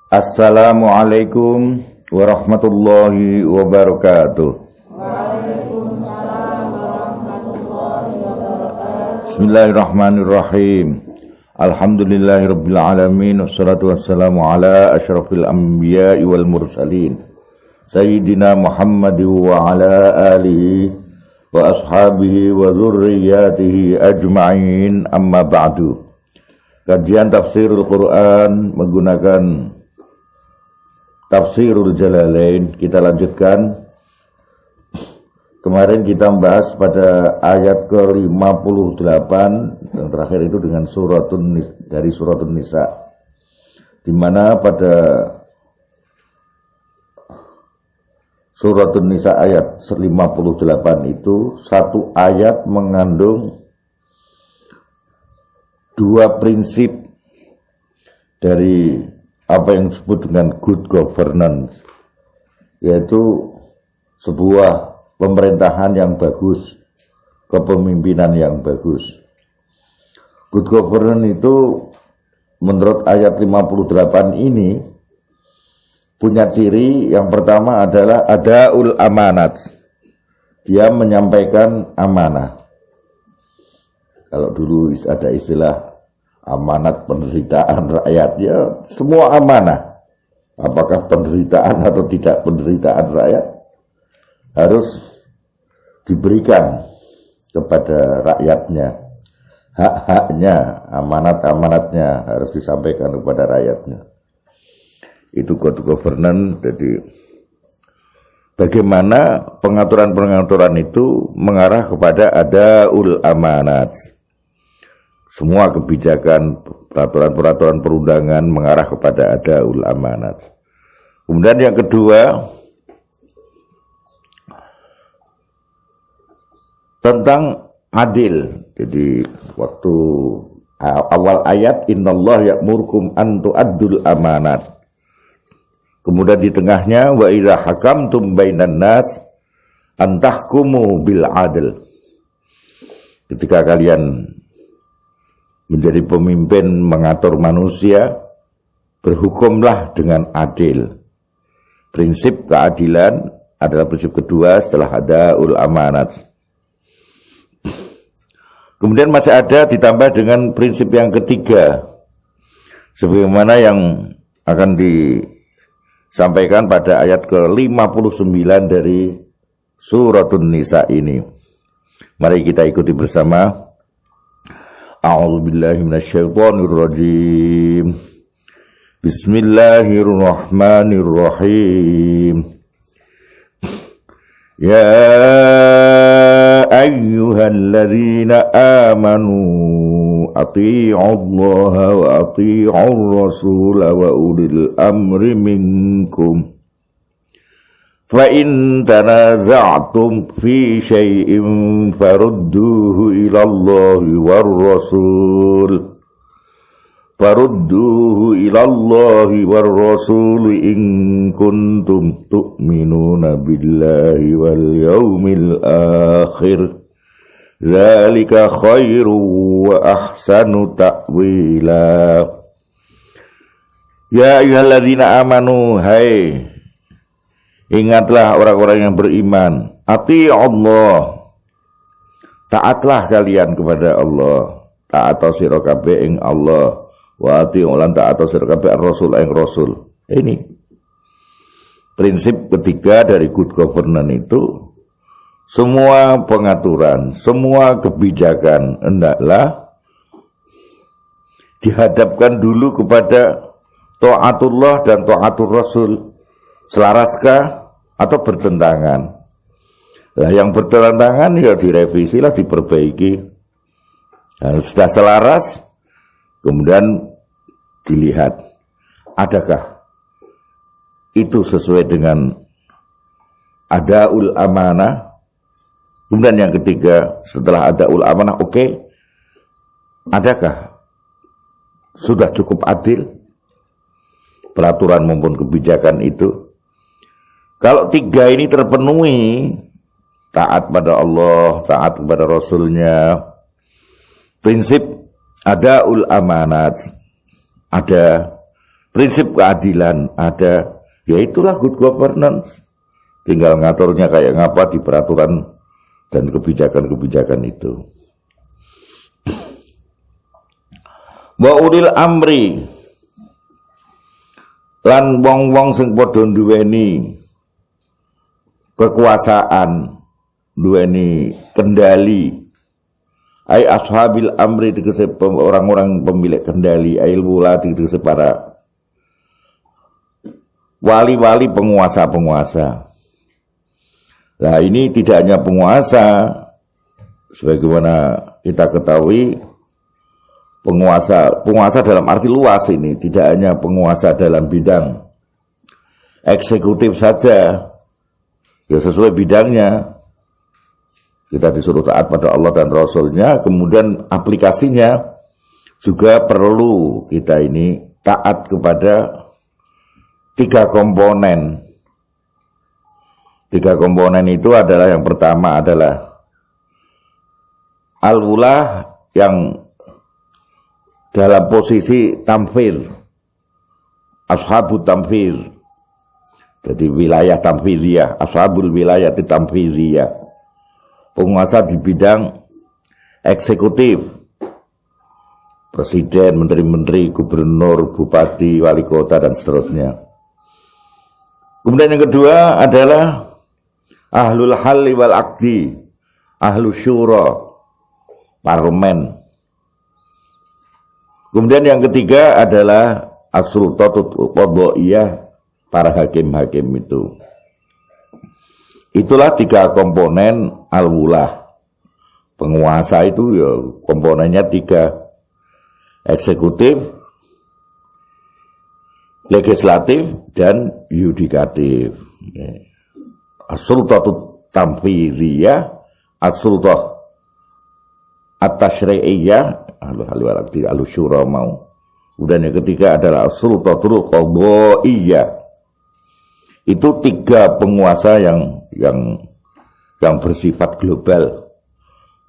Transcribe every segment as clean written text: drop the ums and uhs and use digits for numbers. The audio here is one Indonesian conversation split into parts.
Assalamualaikum warahmatullahi wabarakatuh. Waalaikumsalam warahmatullahi wabarakatuh. Bismillahirrahmanirrahim. Alhamdulillahirabbil alamin wassalatu wassalamu ala asyrafil anbiya'i wal mursalin sayyidina Muhammad wa ala alihi wa ashabihi wa dzurriyyatihi ajma'in, amma ba'du. Kajian tafsirul Quran menggunakan Tafsirul Jalalain kita lanjutkan. Kemarin kita membahas pada ayat ke-58 yang terakhir itu dengan dari suratun Nisa, di mana pada suratun Nisa ayat 58 itu satu ayat mengandung dua prinsip dari apa yang disebut dengan good governance, yaitu sebuah pemerintahan yang bagus, kepemimpinan yang bagus. Good governance itu menurut ayat 58 ini punya ciri yang pertama adalah adaul amanat. Dia menyampaikan amanah. Kalau dulu ada istilah amanat penderitaan rakyat, ya semua amanah, apakah penderitaan atau tidak penderitaan rakyat harus diberikan kepada rakyatnya. Hak-haknya, amanat-amanatnya harus disampaikan kepada rakyatnya. Itu good governance. Jadi bagaimana pengaturan-pengaturan itu mengarah kepada adaul amanat. Semua kebijakan, peraturan-peraturan perundangan mengarah kepada adaul amanat. Kemudian yang kedua, tentang adil. Jadi waktu awal ayat innallaha ya'murukum an tu'addul amanat. Kemudian di tengahnya wa idza hakamtum bainan nas an tahkumu bil adl. Ketika kalian menjadi pemimpin mengatur manusia, berhukumlah dengan adil. Prinsip keadilan adalah prinsip kedua setelah adaul amanat. Kemudian masih ada ditambah dengan prinsip yang ketiga, sebagaimana yang akan disampaikan pada ayat ke-59 dari suratun Nisa ini. Mari kita ikuti bersama. A'udzubillahi minasyaitonirrajim. Bismillahirrahmanirrahim. Ya ayyuhalladzina amanu athi'ullaha wa athi'ur rasula wa ulil amri minkum. Fa in tanaza'tum fi syai'in farudduhu ila Allahi war rasul. Farudduhu ila Allahi war rasul in kuntum tu'minuna billahi wal yawmil akhir. Dzalika khairu wa ahsanu ta'wila. Ya ayyuhalladzina amanu, hai ingatlah orang-orang yang beriman. Ati Allah, taatlah kalian kepada Allah. Taat sira kabeh ing Allah. Wa ati ulan taat sira kabeh ar-rasul ing rasul. Ini prinsip ketiga dari good governance itu. Semua pengaturan, semua kebijakan hendaklah dihadapkan dulu kepada taatullah dan taatur rasul. Selaraskah atau bertentangan? Lah yang bertentangan ya direvisi lah, diperbaiki. Nah, sudah selaras, kemudian dilihat adakah itu sesuai dengan adaul amanah. Kemudian yang ketiga, setelah adaul amanah, oke, adakah sudah cukup adil peraturan maupun kebijakan itu? Kalau tiga ini terpenuhi, taat pada Allah, taat kepada Rasulnya, prinsip adaul amanat, ada prinsip keadilan ada, ya itulah good governance. Tinggal ngaturnya kayak ngapa di peraturan dan kebijakan-kebijakan itu. Wa ulil amri lan wong-wong sing padha duweni kekuasaan, duweni kendali. Ai ashabil amri tegese orang-orang pemilik kendali, ail wulati tegese para wali-wali penguasa-penguasa. Nah ini tidak hanya penguasa, sebagaimana kita ketahui, penguasa dalam arti luas ini, tidak hanya penguasa dalam bidang eksekutif saja, ya sesuai bidangnya. Kita disuruh taat pada Allah dan Rasulnya, kemudian aplikasinya juga perlu kita ini taat kepada 3 komponen. 3 komponen itu adalah, yang pertama adalah al-wulah yang dalam posisi tamfir, ashabut tamfir, jadi wilayah tamfiriyah, ashabul wilayah tamfiriyah, penguasa di bidang eksekutif, presiden, menteri-menteri, gubernur, bupati, wali kota, dan seterusnya. Kemudian yang kedua adalah ahlul halli wal aqdi, ahlus syura, parlemen. Kemudian yang ketiga adalah as-sultatul qadhaiyah, para hakim-hakim itu. Itulah 3 komponen al-wulah. Penguasa itu ya komponennya 3. Eksekutif, legislatif, dan yudikatif. As-sultatul tanfidhiyah, as-sultah at-tasyri'iyah, al-syura mau. Kemudian yang ketiga adalah as-sultatul qadhaiyah. Itu 3 penguasa yang bersifat global,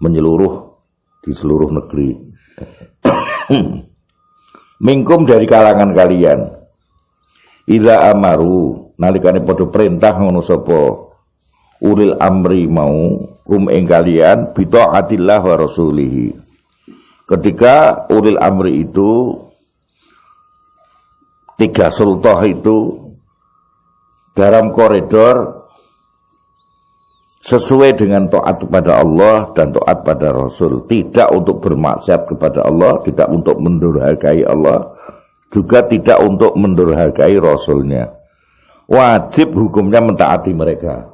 menyeluruh di seluruh negeri. Minkum dari kalangan kalian, ila amaru nalikane padha perintah ngono sapa ulil amri mau kum ing kalian bi taatillah wa rasulihi. Ketika ulil amri itu 3 sultah itu dalam koridor sesuai dengan taat kepada Allah dan taat pada Rasul, tidak untuk bermaksiat kepada Allah, tidak untuk mendurhakai Allah, juga tidak untuk mendurhakai Rasulnya. Wajib hukumnya mentaati mereka,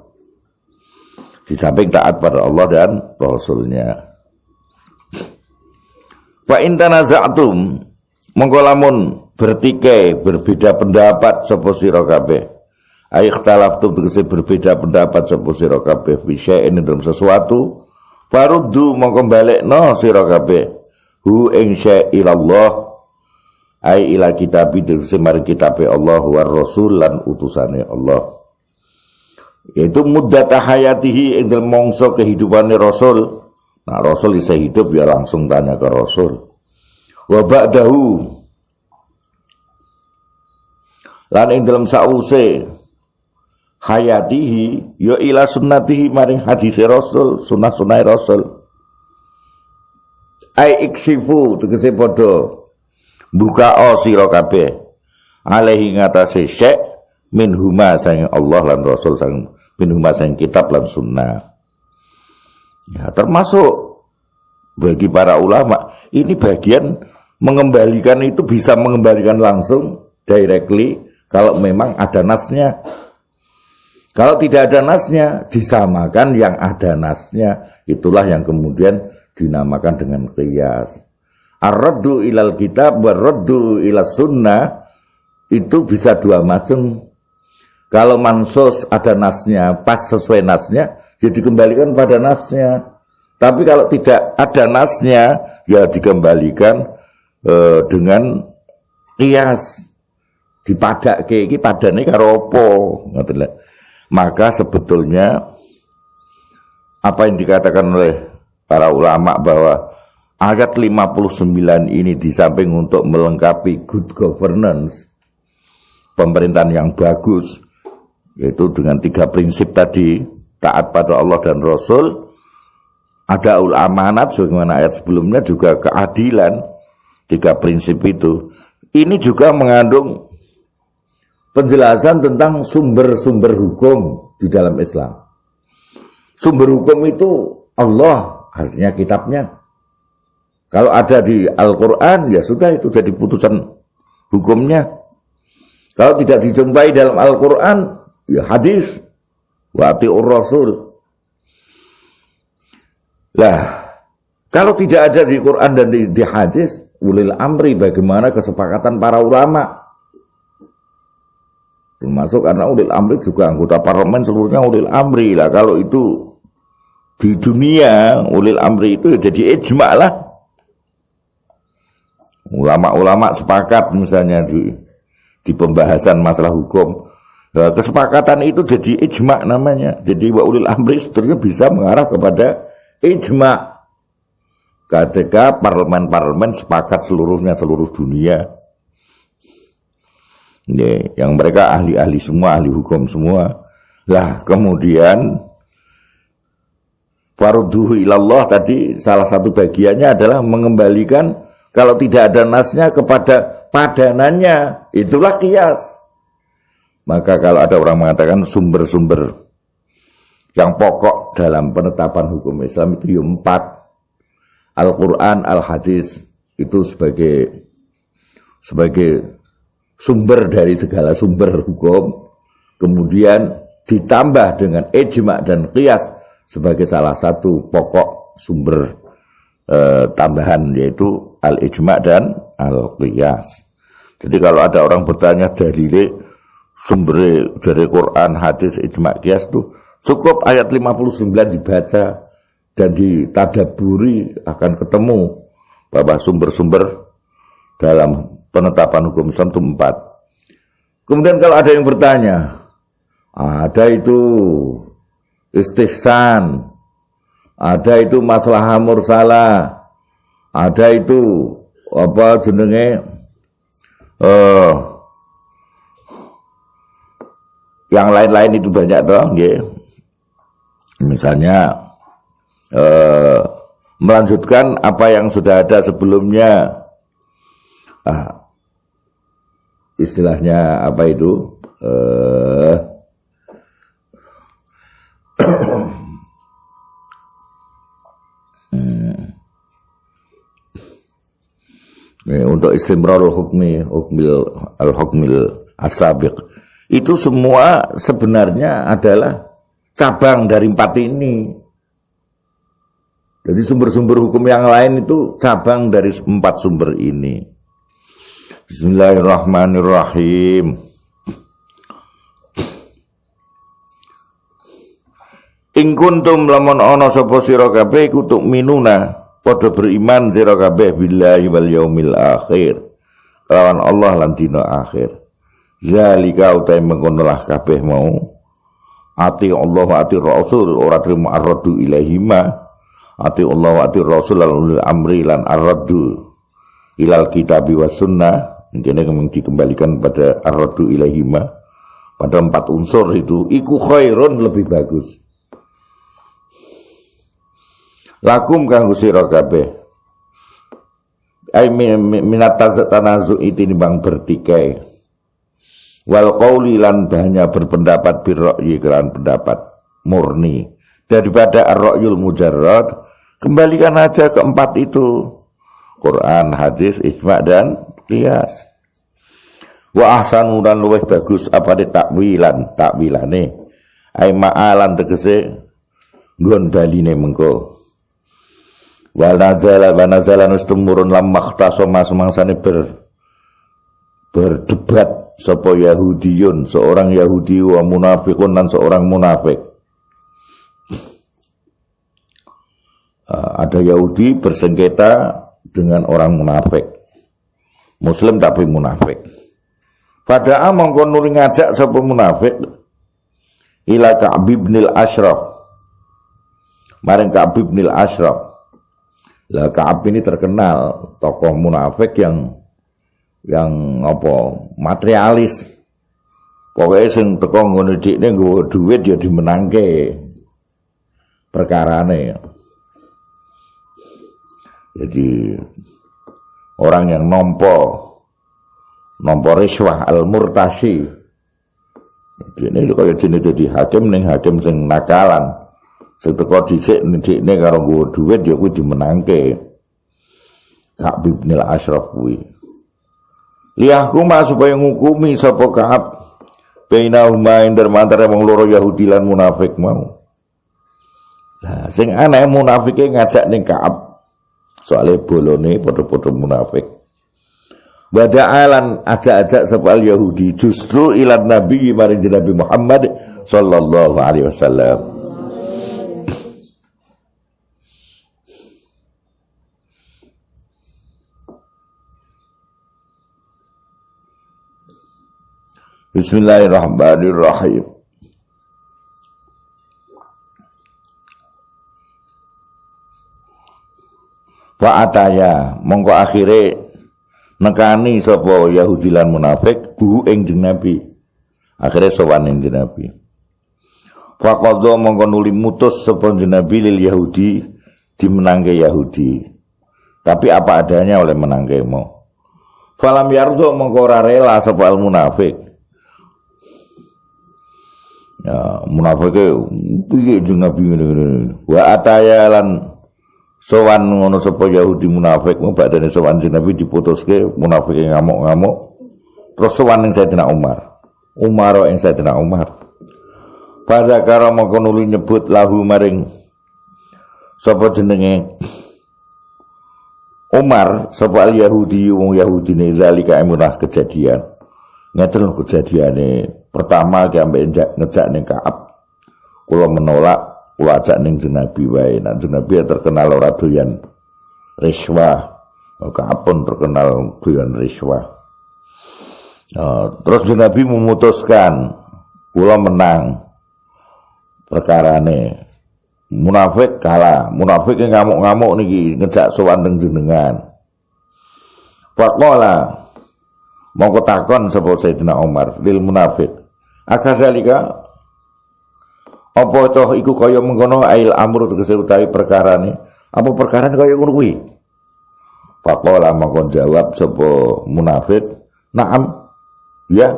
di samping taat pada Allah dan Rasulnya. Fa in tanaza'tum mongko lamun bertikai berbeda pendapat sapa sira kabeh, ai ikhtalaftum tegese berbeda pendapat sapa sira kabeh fi syai'in dalam sesuatu, faruddu mongko balekno sira kabeh hu ing syai'ilallah, ai ila kitabi tegese mari kitabe Allah war rasul lan utusane Allah, yaitu muddat hayatihi ing dalem mangsa kehidupane Rasul. Nah, Rasul bisa hidup ya langsung tanya ke Rasul. Wa ba'dahu lan ing dalem sause hayatihi ya ila sunnatihi maring hadis Rasul, sunah-sunah Rasul. Ai iksifu tegese padha buka sira kabeh alaihi ngatasi syek min huma sang Allah lan Rasul, sang min huma sang kitab lan sunnah. Ya, termasuk bagi para ulama ini bagian mengembalikan, itu bisa mengembalikan langsung directly kalau memang ada nasnya. Kalau tidak ada nasnya, disamakan yang ada nasnya. Itulah yang kemudian dinamakan dengan qiyas. Ar-raddu ilal kitab wa raddu ilas sunnah itu bisa 2 macam. Kalau mansus ada nasnya, pas sesuai nasnya, ya dikembalikan pada nasnya. Tapi kalau tidak ada nasnya, ya dikembalikan dengan qiyas. Dipadake iki padane karo apa, ngoten lho. Maka sebetulnya apa yang dikatakan oleh para ulama bahwa ayat 59 ini di samping untuk melengkapi good governance, pemerintahan yang bagus, yaitu dengan 3 prinsip tadi, taat pada Allah dan Rasul, adaul amanat sebagaimana ayat sebelumnya, juga keadilan. 3 prinsip itu. Ini juga mengandung penjelasan tentang sumber-sumber hukum di dalam Islam. Sumber hukum itu Allah, artinya kitabnya. Kalau ada di Al-Quran, ya sudah, itu jadi putusan hukumnya. Kalau tidak dijumpai dalam Al-Quran, ya hadis, wa ati'ur rasul. Lah, kalau tidak ada di Quran dan di hadis, ulil amri, bagaimana kesepakatan para ulama? Termasuk karena ulil amri juga anggota parlemen seluruhnya ulil amri lah. Kalau itu di dunia ulil amri itu jadi ijma lah. Ulama-ulama sepakat misalnya di pembahasan masalah hukum. Nah, kesepakatan itu jadi ijma namanya. Jadi wa ulil amri sebetulnya bisa mengarah kepada ijma. Ketika parlemen-parlemen sepakat seluruhnya, seluruh dunia. Yang mereka ahli-ahli semua, ahli hukum semua. Lah kemudian farduhu ilallah tadi salah satu bagiannya adalah mengembalikan kalau tidak ada nasnya kepada padanannya. Itulah qiyas. Maka kalau ada orang mengatakan sumber-sumber yang pokok dalam penetapan hukum Islam itu 4. Al-Quran, Al-Hadis itu sebagai sumber dari segala sumber hukum, kemudian ditambah dengan ijma dan qiyas sebagai salah satu pokok sumber tambahan, yaitu al-ijma dan al-qiyas. Jadi kalau ada orang bertanya dalile sumber dari Quran, hadis, ijma, qiyas itu cukup ayat 59 dibaca dan ditadaburi akan ketemu bahwa sumber-sumber dalam penetapan hukum Islam itu 4. Kemudian kalau ada yang bertanya, ada itu istihsan, ada itu maslahah mursalah, ada itu apa jenenge yang lain-lain itu banyak toh nggih. Misalnya melanjutkan apa yang sudah ada sebelumnya. Istilahnya apa itu? Untuk istimrarul hukmi, al-hukmil as-sabiq. Itu semua sebenarnya adalah cabang dari 4 ini. Jadi sumber-sumber hukum yang lain itu cabang dari 4 sumber ini. Bismillahirrahmanirrahim. In kuntum lamun ana sapa sira kabeh iku tu'minuna, padha beriman sira kabeh billahi wal yaumil akhir, kelawan Allah lan dina akhir. Zalika utai mengkono lah kabeh mau ati Allah wa ati Rasul, ora trimo arradu ilaihima. Ati Allah wa ati Rasul lan amri lan arradu ilal kitabi was sunnah. Ini dikembalikan pada arradu ilaihima, pada 4 unsur itu iku khairun, lebih bagus. Lakum kanggo sira kabeh ai minat tanazu itinimbang bertikai, wal qauli lan banyak berpendapat birra'yi kelan pendapat murni daripada ar-ra'yul mujarrad. Kembalikan aja ke 4 itu, Quran, hadis, ijma dan qiyas. Wa ahsanu dan luwih bagus apa di takwilane ai ma'alan tegese nggon baline mengko. Wa nazala nustumurun lam makhtasama semangsane berdebat sapa Yahudiyun, seorang Yahudi, wa munafiqun dan seorang munafik. Ada Yahudi bersengketa dengan orang munafik, Muslim tapi munafik. Pada mongko nuli ngajak sapa munafik ila Ka'b bin al-Ashraf, maring Ka'b bin al-Ashraf. Lah Ka'b ini terkenal tokoh munafik yang apa materialis, Pokoke sing teko ngono dikne nggawa dhuwit ya dimenangke perkarane. Jadi orang yang nompo riswah al-murtashi. Dene kaya dene dadi hakim ning hakim sing nakalan. Sing teko dhisik dikne karo nggawa dhuwit ya kuwi dimenangke. Ka'b bin al-Ashraf kuwi. Liyahkuma supaya ngukumi sapa Ka'ab bainahuma antara wong loro Yahudi lan munafik mau. Lah sing aneh munafike ngajak ning Ka'ab. Soale bolone padha-padha munafik. Wada'alan ajak-ajak sapa Yahudi justru ilan Nabi maring Nabi Muhammad sallallahu alaihi wasallam. Bismillahirrahmanirrahim. Wa ataya mongko akhire nekani sapa Yahudi lan munafik bu ing Nabi. Akhire sowan ing Nabi. Wa qadha mongko nuli mutus sapa Nabi lil Yahudi dimenangke Yahudi. Tapi apa adanya oleh menangke mau. Falam yardo mongko ora rela sapa al munafik. Ya, munafike piye jeneng Nabi ngene. Wa ataya lan sowan ngono sapa Yahudi munafik badane sowan Nabi diputuske munafike ngamuk-ngamuk. Terus sowan ning Sayyidina Umar ing Sayyidina Umar. Fazakara mongko nuli nyebut lahu maring sapa jenenge Umar sapa al Yahudi wong Yahudi ne zalika emunah kejadian. Ngeten lho kejadiane. Pertama ki ambek ngejak ning Ka'ab. Kula menolak, kula ajak ning Nabi wae. Nah Nabi terkenal ora doyan riswah. Ka'ab pun terkenal doyan riswah. Terus Nabi memutuskan kula menang perkarane. Munafik kalah. Munafik ngamuk-ngamuk niki ngejak sowan teng jenengan. Faqala mongko takon sapa Sayyidina Umar lil munafik. Akazalika apa toh iku kaya mengkono ail amru tegese utawi perkarane. Apa perkarane kaya ngono kuwi? Faqala mongko jawab sapa munafik, "Na'am." Ya.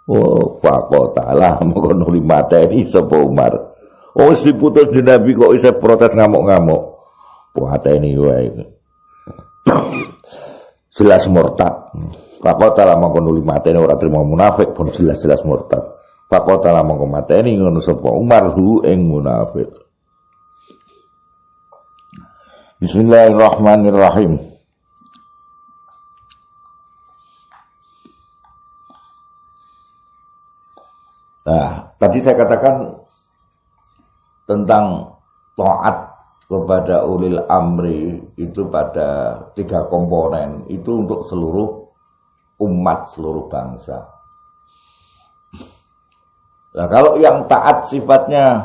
Oh, faqala mongko nuli mateni sapa Umar. Oh, wis diputus Nabi kok isih protes ngamuk-ngamuk. Pateni wae. Jelas murtad. Pakota mongko nuli mateni ora trimo munafik pun jelas-jelas murtad. Pakota mongko mateni ngono sapa Umar hu ing munafik. Bismillahirrahmanirrahim. Nah, tadi saya katakan tentang taat kepada ulil amri itu pada 3 komponen itu untuk seluruh umat, seluruh bangsa. Nah, kalau yang taat sifatnya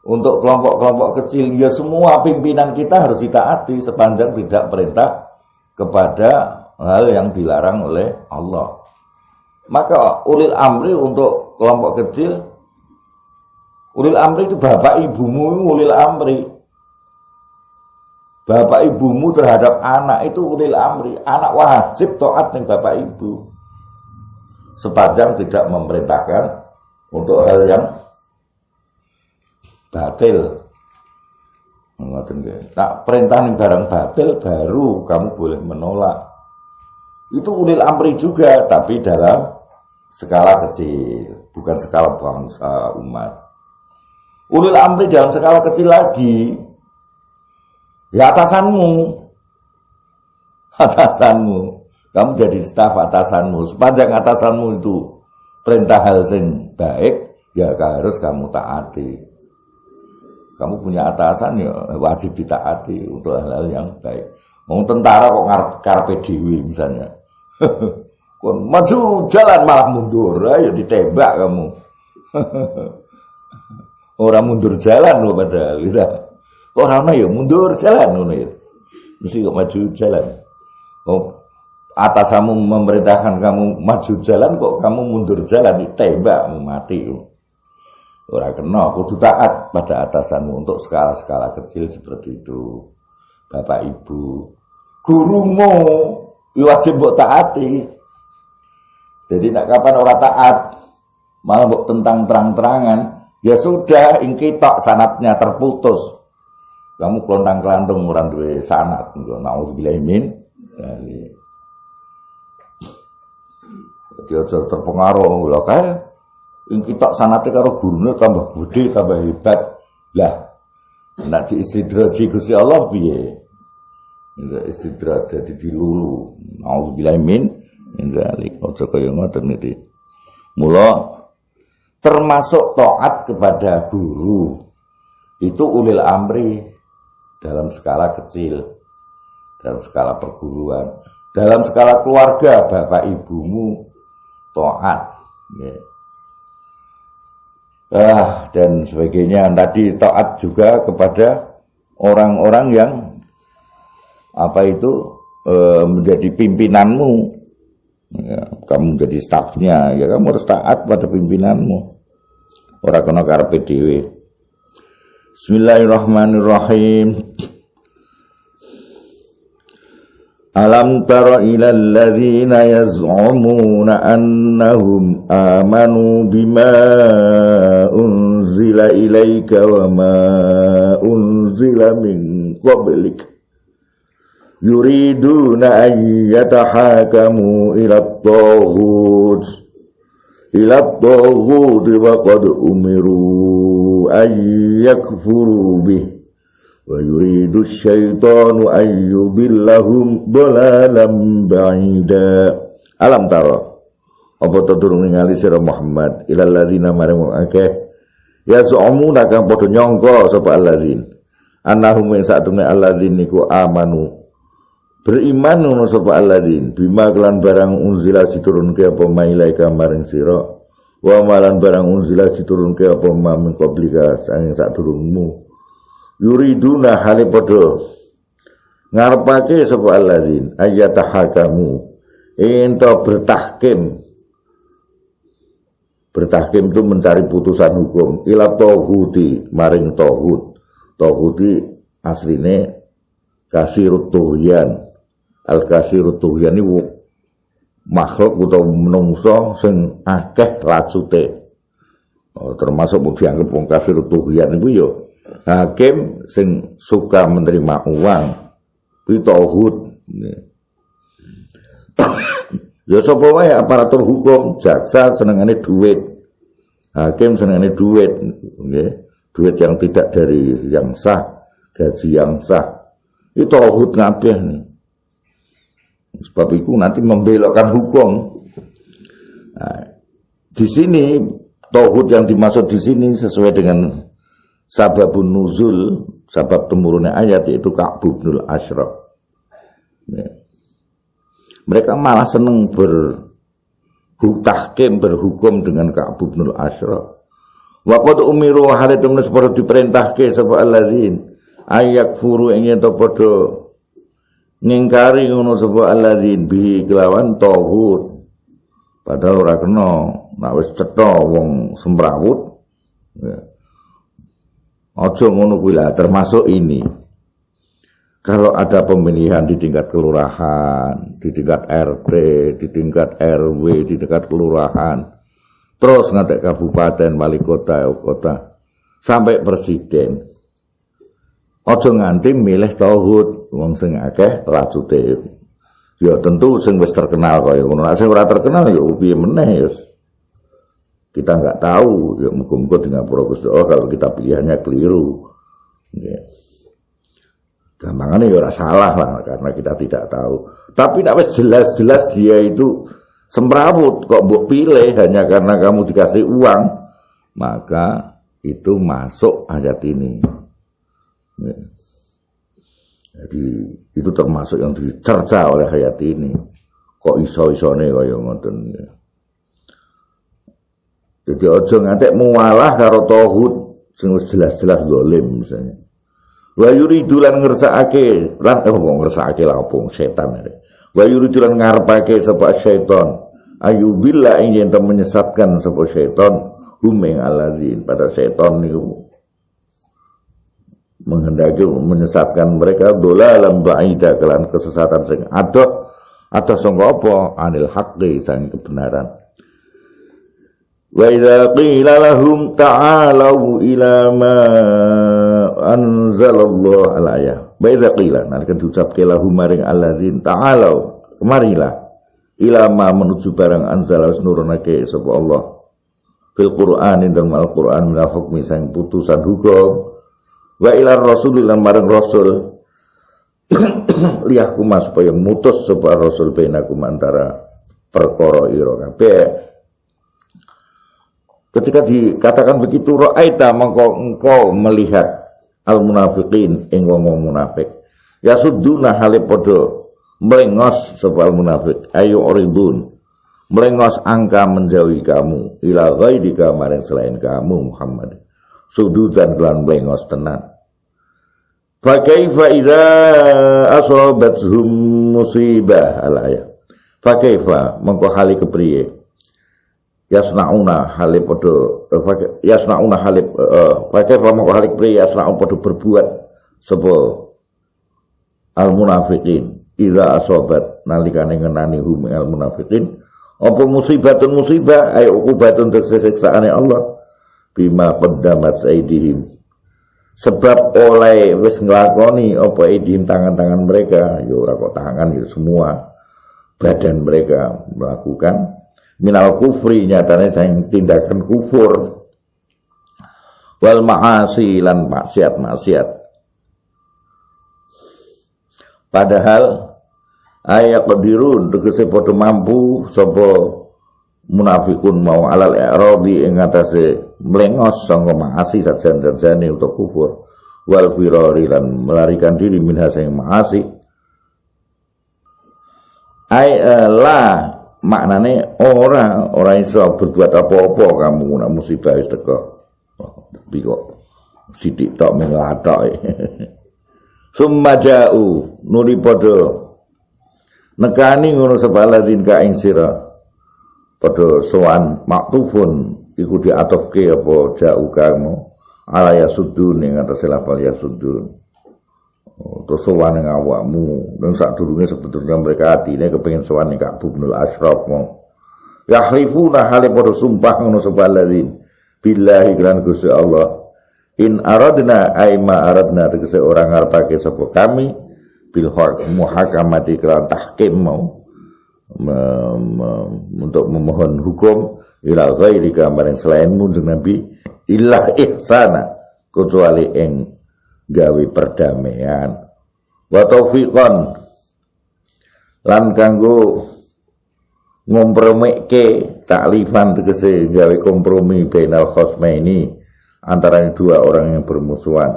untuk kelompok-kelompok kecil, ya semua pimpinan kita harus ditaati sepanjang tidak perintah kepada hal yang dilarang oleh Allah. Maka ulil amri untuk kelompok kecil, ulil amri itu bapak ibumu ulil amri. Bapak ibumu terhadap anak itu ulil amri. Anak wajib taat dengan bapak ibu. Sepanjang tidak memerintahkan untuk hal yang batil. Nak perintah ning barang batil baru kamu boleh menolak. Itu ulil amri juga, tapi dalam skala kecil, bukan skala bangsa umat. Ulil amri dalam skala kecil lagi. Ya atasanmu. Kamu jadi staf atasanmu. Sepanjang atasanmu itu perintah hal sing baik, ya harus kamu taati. Kamu punya atasan ya wajib ditaati untuk hal-hal yang baik. Mau tentara kok karepe dhewe misalnya. Kon maju jalan malah mundur, ayo ditembak kamu. Orang mundur jalan loh padahal gitu. Orang ya mundur jalan ngono ya. Mesti kok maju jalan. Oh, atasamu memerintahkan kamu maju jalan kok kamu mundur jalan, ditembak mati. Ora kena, kudu taat pada atasanmu untuk skala-skala kecil seperti itu. Bapak Ibu, gurumu wajib mbok taati. Jadi nak kapan ora taat, malah mbok tentang terang-terangan, ya sudah ingki tok sanatnya terputus. Kamu kelontang-kelantung ora duwe sanat, naudzubillah min. Jadi aja terpengaruh lho kae. Ingki tok sanate karo gurune tambah gede, tambah hebat. Lah, nek diistidraji Gusti Allah piye? Istidraj jadi dilulu. Nauzubillah min dzalik. Aja kaya ngoten iki. Mula termasuk taat kepada guru itu ulil amri dalam skala kecil, dalam skala perguruan, dalam skala keluarga bapak ibumu taat. Dan sebagainya. Tadi taat juga kepada orang-orang yang menjadi pimpinanmu. Ya, kamu menjadi stafnya, ya kamu harus taat pada pimpinanmu. Ora kena karepe dhewe. Bismillahirrahmanirrahim. Alam tara ilal ladzina yaz'umuna annahum amanu bima unzila ilaika wa ma unzila min qablik yuriduna an yatahakamu ila at-taghut wa qad umiru an yakfuru bih wa yuridu syaitanu ayyubillahum dhalalan ba'ida. Alam tara apa to durung ningali sira Muhammad ilal ladzina marang akeh yaz'umuna kang padha nyangka sapa alladzin annahum ing satune alladzin niku amanu beriman ngono sapa alladzin bima kelan barang unzila diturunke apa mailaika maring sira wa malan barang unzila diturunke apa min qablika sang sadurungmu yuriduna hale padha ngarepake sapa alladzin ayatahakamu ento bertahkim itu mencari putusan hukum ila tauhuti maring tauhud. Tauhuti asline kasirut tuhyan. Al kasirut tuhyan iku makhluk utawa menungso sing akeh lacute. Termasuk mung dianggep wong kasirut tuhyan iku ya hakim sing suka menerima uang. Kuwi tauhid. Ya sapa wae aparatur hukum, jaksa senengane duit. Hakim senengane duit, nggih. Duit yang tidak dari yang sah, gaji yang sah. Itu tauhid kabeh. Sebab itu nanti membelokkan hukum. Nah, di sini tauhid yang dimaksud di sini sesuai dengan sababun nuzul, sabab temurunnya ayat yaitu Ka'b bin Ashraf. Mereka malah senang berhukum dengan Ka'b bin Ashraf. Wa qad umiru halatum seperti diperintahke sapa alladzin ayak furu ing ento padha ngingkari ngono sapa alladzin bi kelawan tauhid. Padahal ora kena, nek wis cetha wong semrawut. Ya. Aja ngono kuwi lah, termasuk ini. Kalau ada pemilihan di tingkat kelurahan, di tingkat RT, di tingkat RW, di tingkat kelurahan, terus ngantek kabupaten, wali kota, sampai presiden. Ojo nganti milih tauhid, wong sing akeh lacute. Ya tentu sing wis terkenal kaya ngono. Nek sing ora terkenal ya piye meneh ya. Kita enggak tahu, ya muga-muga dengan Gusti Allah kalau kita pilihannya keliru. Ya. Gampangannya ya ora salah lah karena kita tidak tahu. Tapi nek wis jelas-jelas dia itu semrawut kok mbok pilih hanya karena kamu dikasih uang, maka itu masuk ayat ini. Ya. Jadi itu termasuk yang dicerca oleh ayat ini. Kok iso-isone kaya ngoten. Ya. Jadi aja ngantek mualah karo tauhid sing wis jelas-jelas zalim misalnya. Wa yuridu lan ngersakake lan kok ngersakake lah opo setan. Wa yuridulan ngarepake sapa syaiton ayudilla ing yen menyesatkan sapa syaiton hum ing alladzin pada syaiton niku menghendaki menyesatkan mereka dolalam ba'ida kelan kesesatan sing adoh atau sangka apa anil haqqi sang kebenaran. Wa idza qila lahum ta'alu ila ma anzalallahu al-ayah. Wa idza qila nalika diucapke lahum maring alladzin ta'alu kemarilah ila ma menuju barang anzala nurunake sapa Allah fil Qur'an dalam Al-Qur'an minal hukmi sang putusan hukum wa ila rasul lan marang rasul liyahkum supaya mutus sapa rasul bainakum antara perkara ira kabeh. Ketika dikatakan begitu ra'aita mongko engkau melihat al munafiqin ing wong munafik yasudduna hale padha melengos sapa al munafiq ayu uridun melengos angka menjauhi kamu ila ghairika maring selain kamu Muhammad sududan kelan melengos tenan. Fa kaifa idza asabathum musibah al-ayah. Fa kaifa mengko hale kepriye yasnauna hale padha yasnauna hale fa kaifa mengko hale kepriye yasnaun padha berbuat sapa al munafiqin idza asabat nalikane ngenani hum al munafiqin apa musibatun musibah ay uqubatun siksaane Allah bima qaddamat aidihim sebab oleh wis nglakoni apa aidihim tangan-tangan mereka ya ora kok tangan ya semua badan mereka melakukan minal kufri nyatane sang tindakan kufur wal ma'asi lan maksiat-maksiat padahal ayat qadirun tegese padha mampu sapa munafikun mau alal i'radi ing atase mlengos sangka maasi sajan-sajane utawa kufur wal firari lan melarikan diri minha sing maasi la maknane ora iso berbuat apa-apa kamu nek musibah wis teko tapi kok sithik tok menglathok summa ja'u nuli padha nekani ngono sapa ladzin ka ing sira padha sowan maktufun iku diatofke apa ja'u kamu ala yasuddun ing atase lafal yasuddun terus sowan ing awakmu dan sadurunge sebetulnya mereka atine kepengin sowan ing Ka'b bin Ashraf mau yahlifuna hale padha sumpah ngono sapa ladzin billahi lan Gusti Allah in aradna ay ma aradna tegese orang ngarepake sapa kami bil muhakamati kelan tahkim mau untuk memohon hukum ila ghairika maring selainmu Nabi illa ihsana kecuali ing gawe perdamaian wa taufiqan lan kanggo ngompromike taklifan tegese gawe kompromi bainal khosmaini antara dua orang yang bermusuhan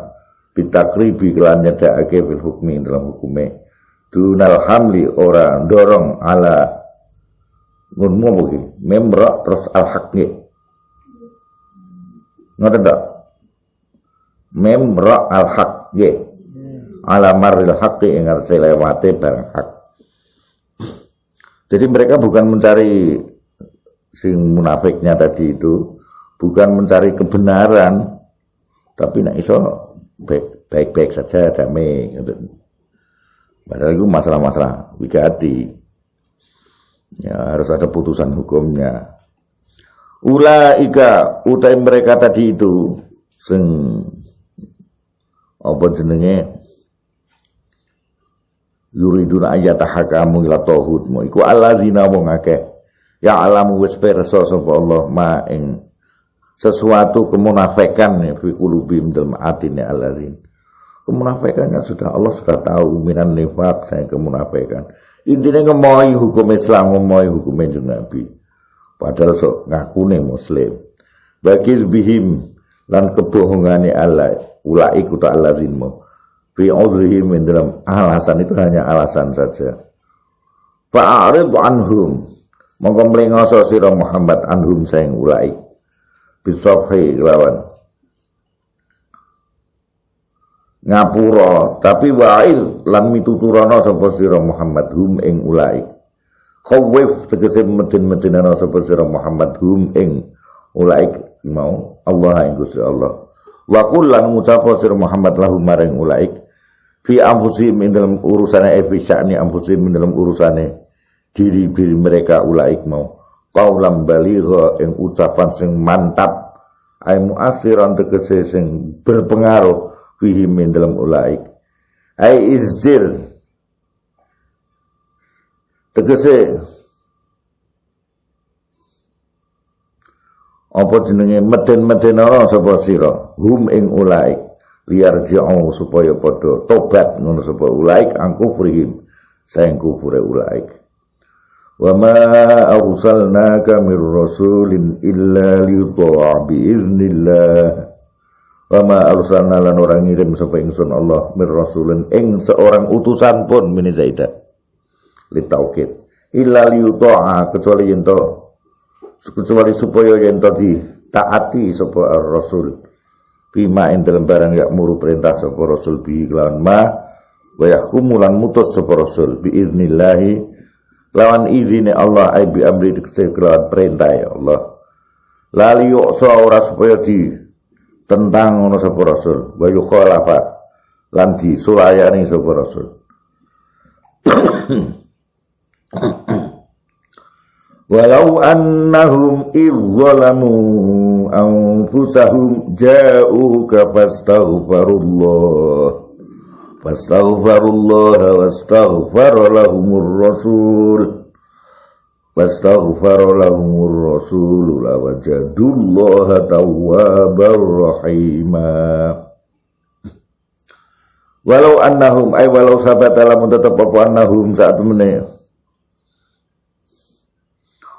bitakribi kelan nyedakake fil hukmi dalam hukume dunal hamli ora dorong ala ngunmu iki memra terus al haqi ngoten tak memra al haqi ala maril haqi ing atase lewate barang hak. Jadi mereka bukan mencari sing munafiknya tadi itu bukan mencari kebenaran tapi nek iso baik-baik saja damai gitu. Padahal itu masalah-masalah wigati ya harus ada putusan hukumnya. Ulaika utai mereka tadi itu sing apa jenenge yuriduna ayatahakamu ila tauhid mu iku alladzina wong akeh ya alamu wis pirsa sapa Allah ma ing sesuatu kemunafikan fi qulubihim dalam atine alladzin kemunafikannya sudah Allah sudah tahu minan nifaq saya kemunafikan intinya ngemoy hukum Islam ngemoy hukum Nabi padahal sok ngakune muslim bagi bihim lan kebohongane Allah ulaiku ta alladzin mu fi udhrihim dalam alasan itu hanya alasan saja fa'arid anhum mongko mlengoso sira Muhammad anhum saing ulaik bisafhi lawan ngapura, tapi wa'il lan mituturana sapa sira Muhammad hum ing ulaik. Khawif tegese meden-medenana sapa sira Muhammad hum ing ulaik mau Allah ing Gusti Allah. Wa qul lan ngucapa sira Muhammad lahum maring ulaik fi anfusihim ing dalam urusane fi sya'ni anfusihim ing dalam urusane diri-diri mereka ulaik mau qaulan baligha ing ucapan sing mantap ay mu'athiran tegese sing berpengaruh fihi min dalam ulaik ay izdir tegese apa jenenge meden-medenana sapa sira hum ing ulaik liar ji'u supaya padha tobat ngono sapa ulaik angkufrihim saing kufure ulaik wa ma arsalnaka mir rasulin illa liyuta'a bi iznillah wa ma arsalna lan orang ngirim sapa ingsun Allah mir rasulin ing seorang utusan pun min zaidah li taukid illa liyuta'a kecuali supaya yen ditaati sapa ar-rasul bima ing dalam barang yak muru perintah sapa rasul bi kelawan ma wa yahkumu lan mutus sapa rasul bi iznillahi lawan izine Allah ai bi amri kelawan perintah ya Allah lali yu'sa ora supaya tentang ngono sapa rasul wa yukhalafa lan disulayani sapa rasul walau annahum idzalamu anfusahum ja'uka fastaghfirullah wastaghfara lahumur rasul lawajadullaha tawwabar rahima. Walau annahum ay walau sabata lamun tetep apa annahum saat meneh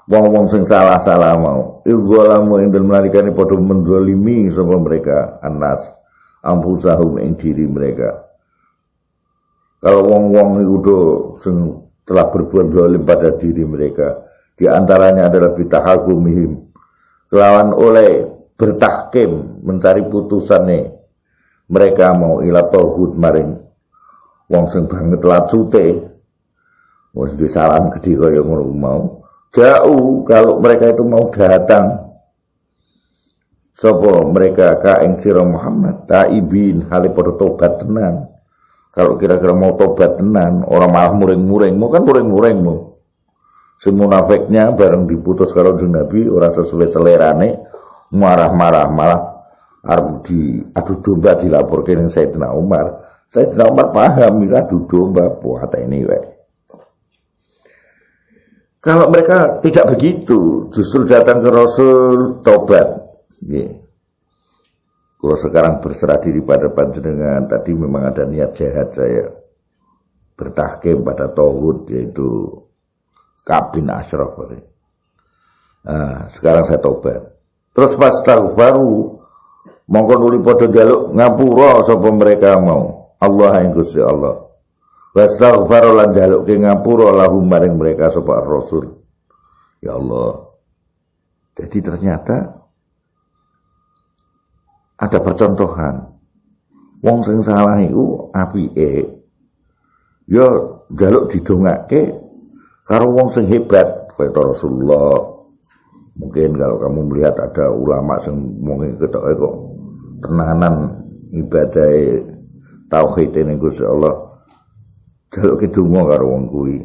wong-wong sing salah-salah mau idzalamu ing dalem nalikane padha menzalimi sapa mereka anas ampusahum ing diri mereka. Kalau wong-wong itu sing telah berbuat zalim pada diri mereka, di antaranya adalah bitahagumihim kelawan oleh bertahkim mencari putusane mereka mau ila tauhid maring wong sing banget lacute wis disalam gedhe kaya ngono mau jauh kalau mereka itu mau datang sapa mereka ka ing sira Muhammad taibin hale padha tobat tenan. Kalau kira-kira mau tobat tenan, orang malah muring-muring, mau kan muring-muringmu. Si munafiknya bareng diputus kalau di Nabi, orang sesuai selerane, marah-marah, malah arep adu domba dilaporkan yang Sayyidina Umar. Sayyidina Umar paham, adu domba, puasa ini. Kalau mereka tidak begitu, justru datang ke Rasul, tobat. Kalau sekarang berserah diri pada panjenengan, tadi memang ada niat jahat saya bertahkim pada tauhid yaitu kabin asyraf. Nah, sekarang saya tobat. Terus pas taghfaru mongko nuli padha njaluk ngapura sapa mereka mau. Allah ing Gusti Allah. Wastaghfaru lan njaluk ke ngapura lahum maring mereka sapa Rasul. Ya Allah. Jadi ternyata ada percontohan wong sing salah iku apike ya njaluk didongake karo wong sing hebat kaya Rasulullah. Mungkin kalau kamu melihat ada ulama sing mungkin ketoke kok tenanan ibadah tauhid ning Gusti Allah njaluk donga karo wong kuwi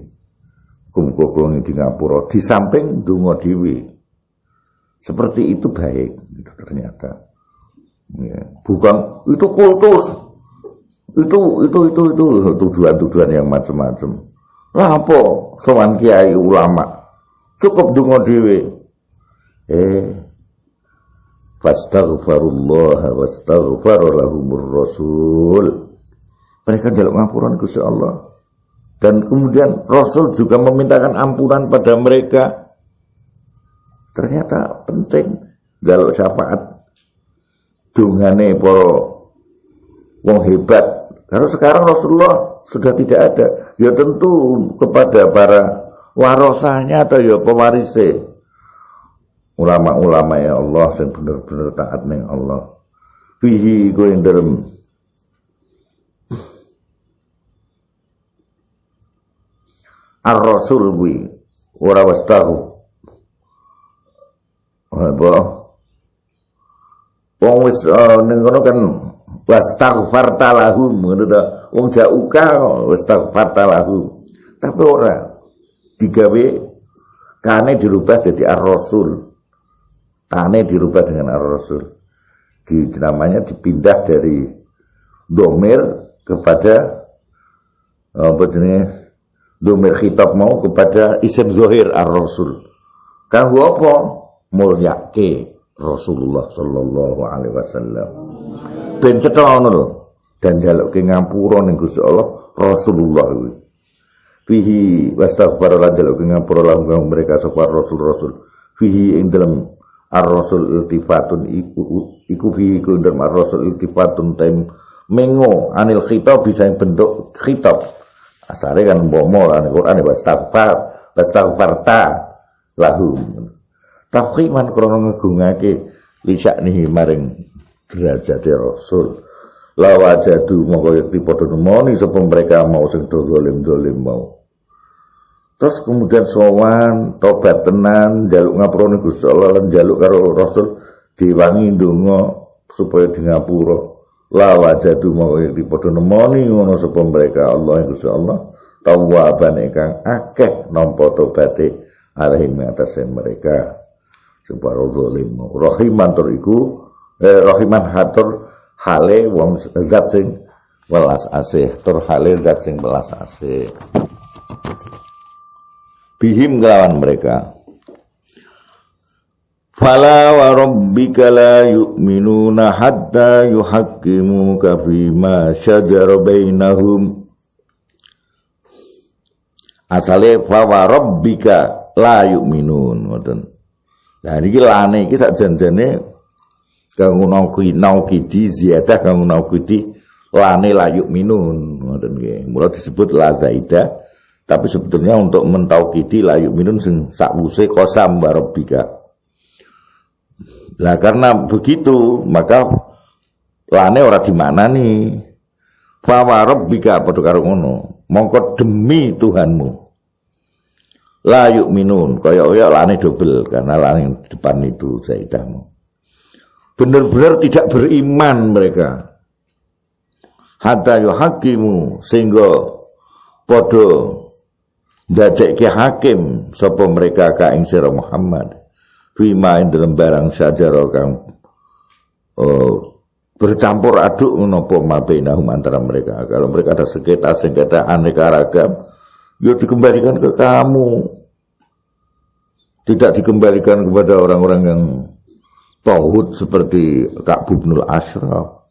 muga-muga ning ngapura di samping donga dhewe. Seperti itu baik itu ternyata. Ya, bukan itu kultus itu tuduhan-tuduhan yang macam-macam lah apa sowan kiai ulama cukup donga dhewe fastaghfirullah wastaghfara lahumur rasul mereka njaluk ngapuran Gusti Allah dan kemudian Rasul juga memintakan ampunan pada mereka. Ternyata penting njaluk syafaat dungane para wong hebat. Karena sekarang Rasulullah sudah tidak ada. Ya tentu kepada para warasahnya atau ya pewarise. Ulama-ulama ya Allah yang benar-benar taat ning Allah. Fihi go ing dalem ar-rasul kuwi ora wastahu. Apa? Wong wis ning kono kan wastaghfarta lahum ngono ta. Wong jauka wastaghfarta lahum. Tapi ora digawe kane dirubah jadi ar-rasul. Kane dirubah dengan ar-rasul. Namanya dipindah dari domir kepada apa jenenge domir khitab mau kepada isim zahir ar-rasul. Kanggo apa? Mulyake Rasulullah sallallahu alaihi wasallam. Ben cetha ngono lho. Dan jaluke ngapura ning Gusti Allah Rasulullah kuwi. Fihi wastaghfar lan jaluke ngapura lan mereka sapa rasul-rasul. Fihi ing dalem ar-rasul iltifatun iku fihi ku dalem ar-rasul iltifatun time mengo anil khitab bisa yang bentuk khitab. Asale kan bomo lan Quran wastaghfarta lahum. Tafkhiman krana ngegungake lisak nihi maring derajate Rasul. La wajadu mongko yakti padha nemoni sapa mereka mau sing dolim-dolim mau. Terus kemudian sowan tobat tenan njaluk ngapura ning Gusti Allah lan njaluk karo Rasul diwangi ndonga supaya di ngapura. La wajadu mongko yakti padha nemoni ngono sapa mereka Allah ing Gusti Allah tawwaban ingkang akeh nampa tobaté alaihim atas mereka. Subhanahu zalim rahiman tur iku rahiman hatur hale wong zat sing welas asih tur hale zat sing welas asih bihim kelawan mereka. Fala wa rabbika la yu'minuna hatta yuhaqqimuka fima syajara bainahum. Asale fa wa rabbika la yu'minun ngoten. Nah niki lane iki sak janjane kanggo naukidi ziyadah kanggo naukidi lane layuk minun ngoten nggih. Mula disebut la zaidah tapi sebetulnya untuk mentaukidi layuk minun sing sakwuse qasam rabbika. Lah karena begitu maka lane ora dimaknani. Fa wa rabbika padha karo ngono. Mongko demi Tuhanmu. La yu'minun kaya lane double karena lane depan itu zaidahmu. Benar-benar tidak beriman mereka. Hatta yuhakimu sehingga padha ndadekke hakim sapa mereka ka ing sira Muhammad. Fima ing dalem barang sajara kang bercampur aduk menapa mabinahum antara mereka. Kalau mereka ada sengketa aneka ragam ya dikembalikan ke kamu. Tidak dikembalikan kepada orang-orang yang tauhid seperti Ka'b bin Ashraf.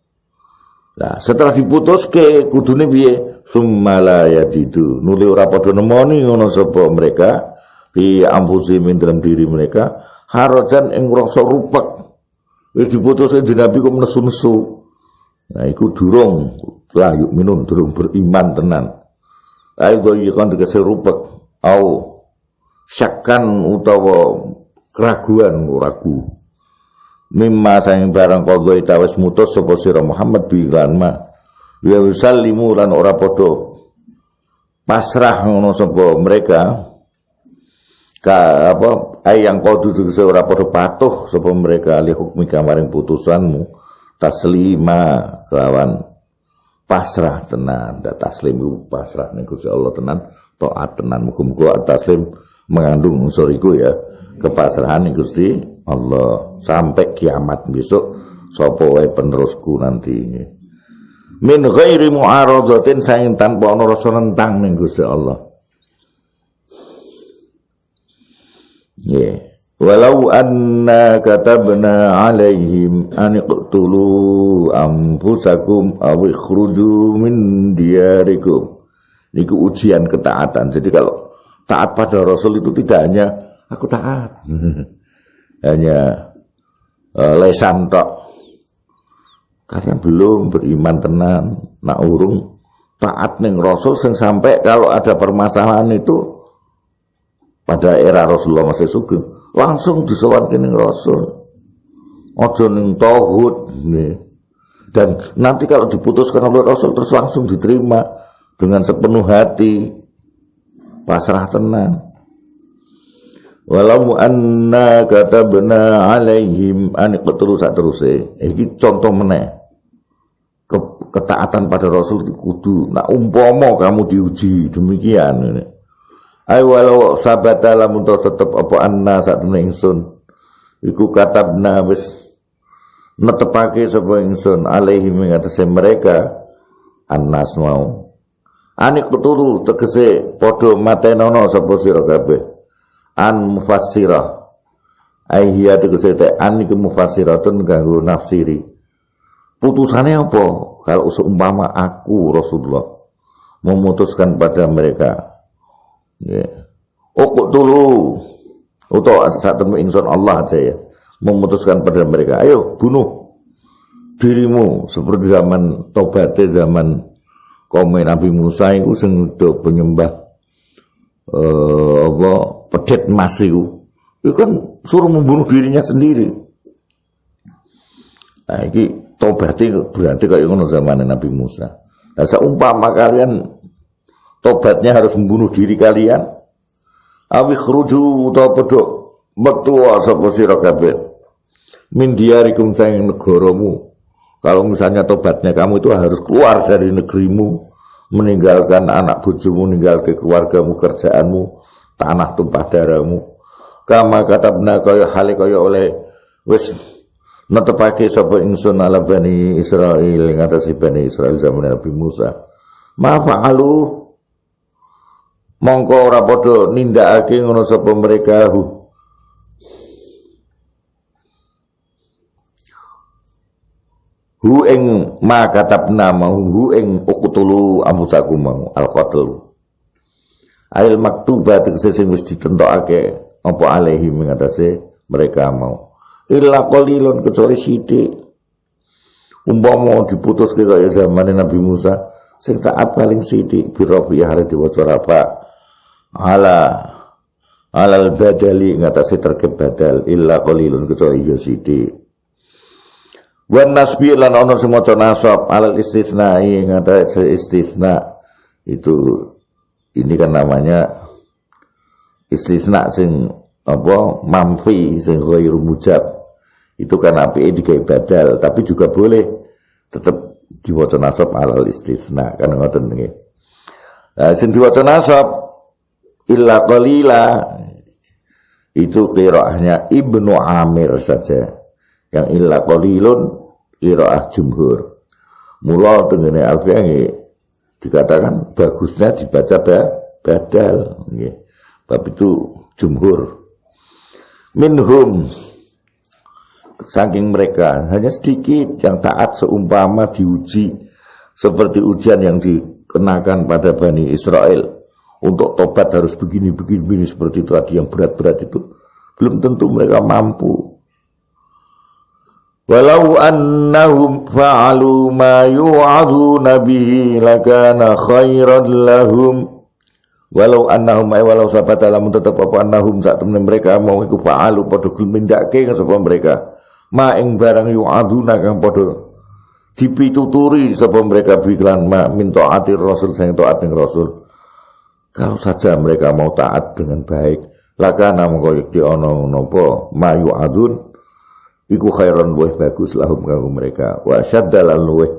Nah, setelah diputus ke kudune piye? Summala yajidu. Nuli ora padha nemoni ngono sapa mereka fi amfusi min dalam diri mereka harajan ing rasa rupek. Wis diputus Nabi kok nesu-nesu. Nah, iku durung la yuk minun durung beriman tenan. Ayo kan tegese rupek au syakkan utawa keraguan ragu mimma sang barang qadha tawis mutus sapa sira Muhammad bi lan ma ya yusallimu lan ora padha pasrah ngono sapa mereka ka apa ayang qadu tegese ora padha patuh sapa mereka li hukmi kamaring putusanmu taslima kelawan pasrah tenan da taslim pasrah ning Gusti Allah tenan taat tenan muga-muga taslim mengandung unsur iku ya kepasrahan Gusti Allah sampai kiamat besok sapa wae penerusku nanti min ghairi mu'aradatin saing tanpa ana rasa nentang ning Gusti Allah walau anna katabna alaihim an iqtulu anfusakum aw ikhruju min diyarikum. Niku ujian ketaatan. Jadi kalau taat pada Rasul itu tidak hanya aku taat hanya lesan tok karena belum beriman tenan nak urung taat ning Rasul sing sampai kalau ada permasalahan itu pada era Rasulullah masih sugeng langsung disowanke ning Rasul aja ning tauhid dan nanti kalau diputuskan oleh Rasul terus langsung diterima dengan sepenuh hati. pasrah tenan. Walau anna katabna alaihim an qatlu sak teruse. Iki contoh meneh. Ketaatan pada Rasul itu kudu. Nak umpama kamu diuji demikian. Ai walau sabata lamun tetep apa anna sak temene ingsun. Iku katabna wis netepake sapa ingsun alaihim ing atase mereka annas mau. Anik keturu tegese padha matenono sapa sira kabeh. An mufassirah ayya tegese te an iku mufassiratun kanggo nafsiri. Putusane apa? Kalau seumpama aku Rasulullah memutuskan pada mereka, ya. Kok dulu utawa saat temu ingsun Allah aja ya, memutuskan pada mereka, ayo bunuh dirimu seperti zaman tobaté zaman kaum Nabi Musa iku sing do penyembah pedet emas itu kan suruh membunuh dirinya sendiri. Nah ini tobatnya berarti kayak ngono zaman Nabi Musa. Nah seumpama kalian tobatnya harus membunuh diri kalian, awi khruju utawa padha metu sapa sira kabeh min diyarikum sang negaramu. Kalau misalnya tobatnya kamu itu harus keluar dari negerimu, meninggalkan anak bojomu, meninggalkan keluargamu, kerjaanmu, tanah tumpah darahmu. Kama katabna kaya hale kaya oleh wis netepake sapa ingsun ala Bani Israil ing atase Bani Israil zaman Nabi Musa. Ma fa'alu mongko ora padha nindakake ngono sapa mereka hu ing ma katabna hu ing uqtulu amsakum al-qatl ail maktubat sing wis ditentokake apa alaihi mengatasi mereka mau illa qalilun kecuali sithik umpama diputuske kaya zaman Nabi Musa sing taat paling sithik birafi hari diwaca rafa alal badali ngatasi terkep badal illa qalilun kecuali ya sithik. Wan nasbi lan ono sing maca nasab alal istitsnai ngatasi istitsna itu ini kan namanya istitsna sing apa mamfi sing ghairu mujab itu kan apike digawe badal tapi juga boleh tetap diwaca nasab alal istitsna kan ngoten nggih. Nah sing diwaca nasab illa qalila itu qiraahnya Ibnu Amir saja. Yang illa qalilun qiraah jumhur. Mula tengene Alfiyah dikatakan bagusnya dibaca badal nggih. Bab itu jumhur. Minhum saking mereka hanya sedikit yang taat seumpama diuji seperti ujian yang dikenakan pada Bani Israel untuk tobat harus begini seperti itu tadi yang berat-berat itu belum tentu mereka mampu. Walau annahum fa'alu ma yu'aduna bihi lakana khairan lahum. Walau annahum ay walau sabata lamun tetap apa annahum saat temen mereka mau iku fa'alu padha gumindake sapa mereka ma ing barang yu'aduna kang padha dipituturi sapa mereka biklan ma min taati rasul sing taat ning rasul. Kalau saja mereka mau taat dengan baik lakana mongko iki ana napa ma yu'adun iku khairon luwih bagus lahum kanggo mereka wa syaddalan luwih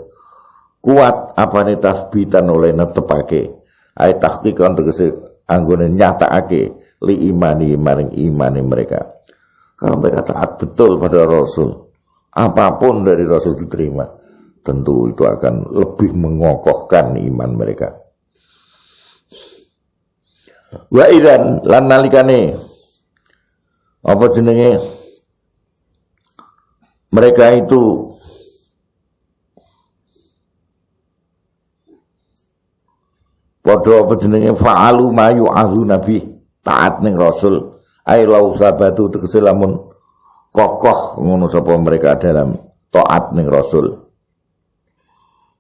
kuat apane tasbitan oleh netepake ay tahqiqan tegese anggone nyatakake li imani maring imane mereka. Kalau mereka taat betul pada Rasul apapun dari Rasul diterima tentu itu akan lebih mengokohkan iman mereka. Wa idzan lan nalikane apa jenenge mereka itu padha apa jenenge fa'alu ma yu'adzu nabi taat ning rasul ai lau sabatu tegese lamun kokoh ngono sapa mereka dalam taat ning rasul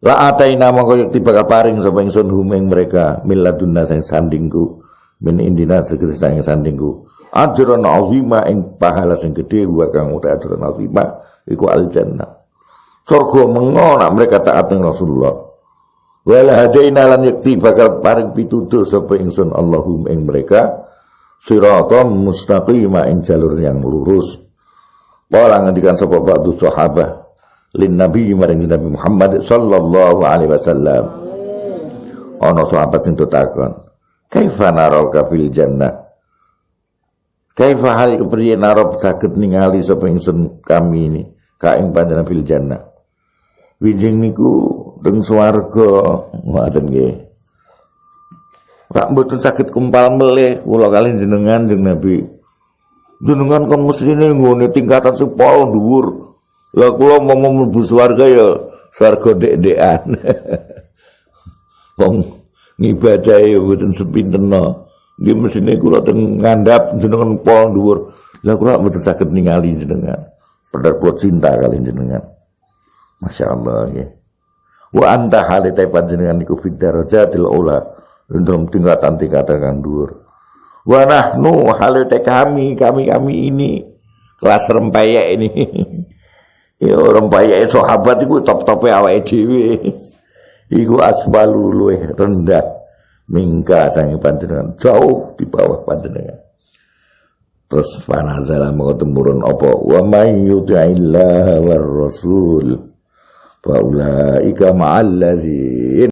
la ataina mongko yekti bakal paring sapa ingsun humeng mereka milladunna sing sandingku min indina tegese sing sandingku ajrun azima ing pahala sing gedhe wa kang uta ajrun azima iku al jannah surga mengo nak mereka taat ning Rasulullah wala hadaina lan yakti bakal paring pitutuh sapa ingsun Allahum ing mereka siratal mustaqima ing jalur yang lurus. Kala ngendikan sapa ba'du sahabah lin nabi maring Nabi Muhammad sallallahu alaihi wasallam. Ana sahabat sing takon, "Kaifa naraka fil jannah?" Kaifa hal kepriye narab saged ningali sapa ingsun kami ini ka ing panjenengan fil jannah. Wijing niku teng swarga ngoten nggih. Rak mboten saged kumpal melih kula kali jenengan jeung Nabi. Jenengan kon mesine nggone tingkatan sepol dhuwur. Lah kula mau mlebu swarga ya swarga dek-dekan. Wong ngibadahe mboten sepintena. Nggih mesine kula teng ngandhap jenengan pol dhuwur. Lah kula mboten saged ningali jenengan. Padahal kula cinta kali jenengan. Masya Allah ya. Wa anta halita panjenengan niku fid darajatil ula dalam tingkatan-tingkatan kang dhuwur. Wa nahnu halita kami ini kelas rempeyek ini. Ya rempeyek sahabat iku top-tope awake dhewe. Iku asbalu luweh rendah mingka sange panjenengan jauh di bawah panjenengan. Terus panazala mau temurun apa wa may yuti'illah war rasul fa ulaika ma'al ladzina